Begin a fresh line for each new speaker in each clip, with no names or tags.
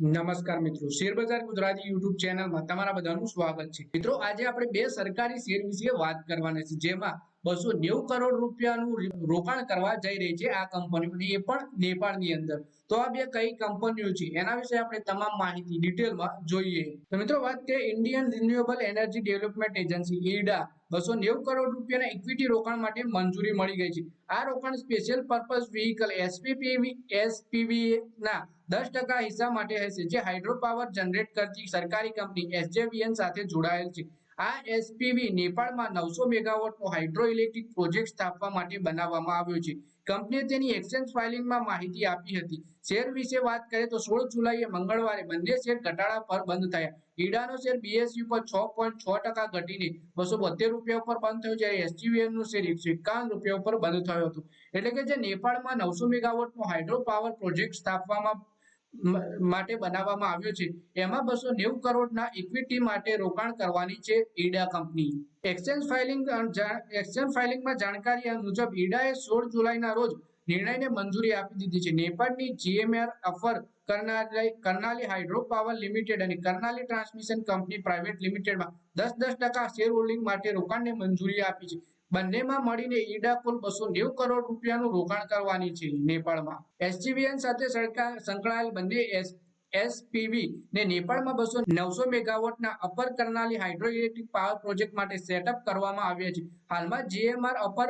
નમસ્કાર મિત્રો, શેરબજાર ગુજરાતી યુટ્યુબ ચેનલમાં તમારા બધાનું સ્વાગત છે। મિત્રો, આજે આપણે બે સરકારી શેર વિશે વાત કરવાના છે, જેમાં 290 કરોડ રૂપિયાનું રોકાણ કરવા જઈ રહી છે આ કંપની, એ પણ નેપાળની અંદર। તો આ બે કઈ કંપનીઓ છે એના વિશે આપણે તમામ માહિતી ડિટેલમાં જોઈએ। તો મિત્રો, વાત કરીએ Indian renewable energy development agency ઈડા 290 કરોડ રૂપિયાના ઇક્વિટી રોકાણ માટે મંજૂરી મળી ગઈ છે। આ રોકાણ સ્પેશિયલ પર્પઝ વ્હીકલ એસપીવી ના 10% હિસ્સા માટે હશે, જે હાઇડ્રો પાવર જનરેટ કરતી સરકારી કંપની એસજેવીએન સાથે જોડાયેલ છે। આ એસપીવી નેપાળમાં 900 મેગાવોટનો હાઇડ્રો ઇલેક્ટ્રિક પ્રોજેક્ટ સ્થાપવા માટે બનાવવામાં આવ્યો છે। કંપનીએ તેની એક્સચેન્જ ફાઇલિંગમાં માહિતી આપી હતી। શેર વિશે વાત કરીએ તો 16 જુલાઈએ મંગળવારે બંને શેર ઘટાડા પર બંધ થયા। ઈડાનો શેર બીએસયુ પર 6.6% ઘટીને 272 રૂપિયા પર બંધ થયો, જ્યારે એસજીવીએન નો શેર 151 રૂપિયા પર બંધ થયો હતો। એટલે કે જે નેપાળમાં 900 મેગાવોટનો હાઇડ્રો પાવર પ્રોજેક્ટ સ્થાપવામાં માટે બનાવવામાં આવ્યો છે, એમાં 290 કરોડના ઇક્વિટી માટે રોકાણ કરવાની છે ઈડા કંપની। એક્સચેન્જ ફાઇલિંગમાં જાણકારી મુજબ ઈડાએ 16 જુલાઈના રોજ નિર્ણયને મંજૂરી આપી દીધી છે। નેપાળની GMR upper Karnali hydro power limited અને કર્નાલી ટ્રાન્સમિશન કંપની પ્રાઇવેટ લિમિટેડમાં 10% શેર હોલ્ડિંગ માટે રોકાણને મંજૂરી આપી છે। બંનેમાં મળીને ઈડા કુલ 290 કરોડ રૂપિયાનું રોકાણ કરવાની છે નેપાળમાં। એસજીવીએન સાથે સંકળાયેલ બંને એસપીવી ને નેપાળમાં 900 મેગાવોટના upper Karnali hydro electric power project માટે સેટઅપ કરવામાં આવ્યા છે। હાલમાં જીએમઆર અપર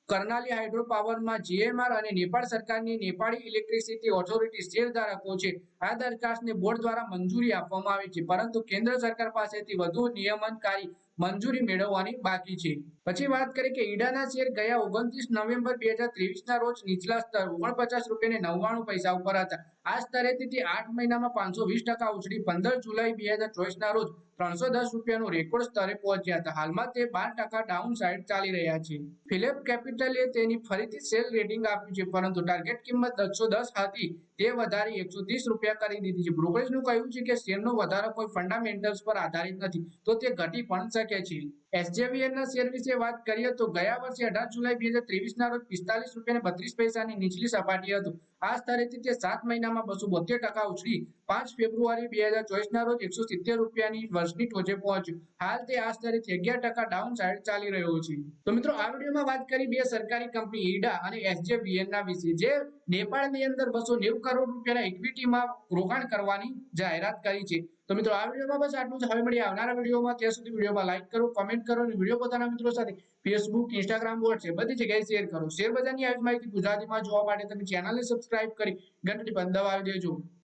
કર્નાલી હાઇડ્રો પાવરમાં જીએમઆર અને નેપાળ સરકારની નેપાળી ઇલેક્ટ્રિસિટી ઓથોરિટી શેરધારકો છે। આ દરખાસ્તને બોર્ડ દ્વારા મંજૂરી આપવામાં આવી છે, પરંતુ કેન્દ્ર સરકાર પાસેથી વધુ નિયમનકારી મંજૂરી મેળવવાની બાકી છે। પછી વાત કરીએ કે ઈડાના શેર ગયા 29 નવેમ્બર 2023ના રોજ નીચલા સ્તર 49 રૂપિયા 99 પૈસા ઉપર હતા। આ સ્તરેથી તે 8 મહિનામાં 520% ઉછળી 15 જુલાઈ 2024ના રોજ 310 રૂપિયાનું રેકોર્ડ સ્તરે પહોંચ્યા હતા। હાલમાં તે 12% ડાઉન સાઇડ ચાલી રહ્યા છે। ફિલિપ કેપિટલે તેની ફરીથી સેલ રેટિંગ આપ્યું છે, પરંતુ ટાર્ગેટ કિંમત 110 હતી તે વધારી 130 રૂપિયા કરી દીધી છે। બ્રોકરેજનું કહેવું છે કે શેરનો વધારો કોઈ ફંડામેન્ટલ્સ પર આધારિત નથી, તો તે ઘટી પણ શકે છે। એસજેવીએનના શેર વિશે વાત કરીએ તો ગયા વર્ષે 18 જુલાઈ 2023ના રોજ 45 રૂપિયા 32 પૈસાની નીચલી સપાટી હતું। આ સ્તરેથી તે 7 મહિનામાં 272% ઉછળી 5 ફેબ્રુઆરી 2024ના રોજ 170 રૂપિયાની વર્ષની ટોચે પહોંચ્યું। હાલ તે આ સ્તરેથી 11% ડાઉન સાઇડ ચાલી રહ્યો છે। તો મિત્રો, આ વિડીયોમાં વાત કરી બે સરકારી કંપની ઈડા અને એસજેવીએનના વિશે, જે નેપાળની અંદર 290 કરોડ રૂપિયાના ઇક્વિટીમાં રોકાણ કરવાની જાહેરાત કરી છે। તો મિત્રો, આ વિડીયોમાં બસ આટલું જ। હવે મળીએ આવનારા વિડીયોમાં। ત્યાં સુધી વિડીયોમાં લાઈક કરો, કમેન્ટ કરો અને વિડીયો પોતાના મિત્રો સાથે ફેસબુક, ઇન્સ્ટાગ્રામ, વોટ્સએપ બધી જગ્યાએ શેર કરો। શેર બજારની આવી માહિતી ગુજરાતીમાં જોવા માટે તમે ચેનલને સબસ્ક્રાઇબ કરી ઘંટડી પર દબાવી દેજો।